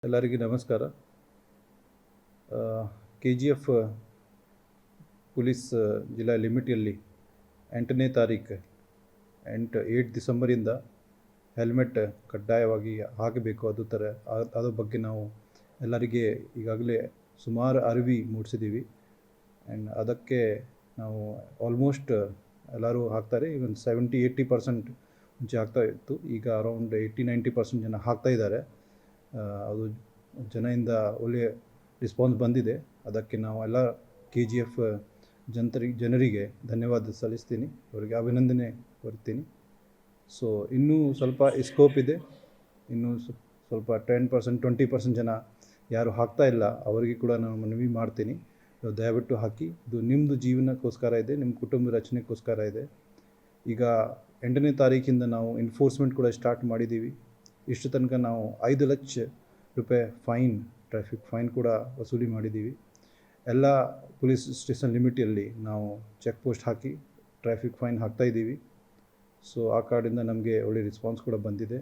ಎಲ್ಲರಿಗೂ ನಮಸ್ಕಾರ. KGF police ಜಿಲ್ಲಾ ಲಿಮಿಟಲ್ಲಿ 8ನೇ ತಾರೀಕು 8 ಡಿಸೆಂಬರಿಂದ ಹೆಲ್ಮೆಟ್ ಕಡ್ಡಾಯವಾಗಿ ಹಾಕಬೇಕು. ಅದ್ರ ಬಗ್ಗೆ ನಾವು ಎಲ್ಲರಿಗೆ ಈಗಾಗಲೇ ಸುಮಾರು ಅರಿವು ಮೂಡಿಸಿದ್ದೀವಿ. ಆ್ಯಂಡ್ ಅದಕ್ಕೆ ನಾವು ಆಲ್ಮೋಸ್ಟ್ ಎಲ್ಲರೂ ಹಾಕ್ತಾರೆ. ಇವನ್ 70-80% ಮುಂಚೆ ಆಗ್ತಾ ಇತ್ತು, ಈಗ ಅರೌಂಡ್ 80-90% ಜನ ಹಾಕ್ತಾ ಇದ್ದಾರೆ. ಅದು ಜನರಿಂದ ಒಳ್ಳೆಯ ರೆಸ್ಪಾನ್ಸ್ ಬಂದಿದೆ. ಅದಕ್ಕೆ ನಾವು ಎಲ್ಲ KGF ಜನರಿಗೆ ಧನ್ಯವಾದ ಸಲ್ಲಿಸ್ತೀನಿ, ಅವರಿಗೆ ಅಭಿನಂದನೆ ಕೊಡ್ತೀನಿ. ಸೊ ಇನ್ನೂ ಸ್ವಲ್ಪ ಸ್ಕೋಪ್ ಇದೆ. ಇನ್ನೂ ಸ್ವಲ್ಪ 10% 20% ಜನ ಯಾರು ಹಾಕ್ತಾ ಇಲ್ಲ ಅವರಿಗೆ ಕೂಡ ನಾನು ಮನವಿ ಮಾಡ್ತೀನಿ, ದಯವಿಟ್ಟು ಹಾಕಿ. ಇದು ನಿಮ್ಮದು ಜೀವನಕ್ಕೋಸ್ಕರ ಇದೆ, ನಿಮ್ಮ ಕುಟುಂಬ ರಚನೆಗೋಸ್ಕರ ಇದೆ. ಈಗ 8ನೇ ತಾರೀಕಿಂದ ನಾವು ಎನ್ಫೋರ್ಸ್ಮೆಂಟ್ ಕೂಡ ಸ್ಟಾರ್ಟ್ ಮಾಡಿದ್ದೀವಿ. ಇಷ್ಟು ತನಕ ನಾವು 5 ಲಕ್ಷ ರೂಪಾಯಿ ಫೈನ್, ಟ್ರಾಫಿಕ್ ಫೈನ್ ಕೂಡ ವಸೂಲಿ ಮಾಡಿದ್ದೀವಿ. ಎಲ್ಲ ಪೊಲೀಸ್ ಸ್ಟೇಷನ್ ಲಿಮಿಟಲ್ಲಿ ನಾವು ಚೆಕ್ ಪೋಸ್ಟ್ ಹಾಕಿ ಟ್ರಾಫಿಕ್ ಫೈನ್ ಹಾಕ್ತಾಯಿದ್ದೀವಿ. ಸೊ ಆ ಕಾರ್ಡಿಂದ ನಮಗೆ ಒಳ್ಳೆ ರೆಸ್ಪಾನ್ಸ್ ಕೂಡ ಬಂದಿದೆ.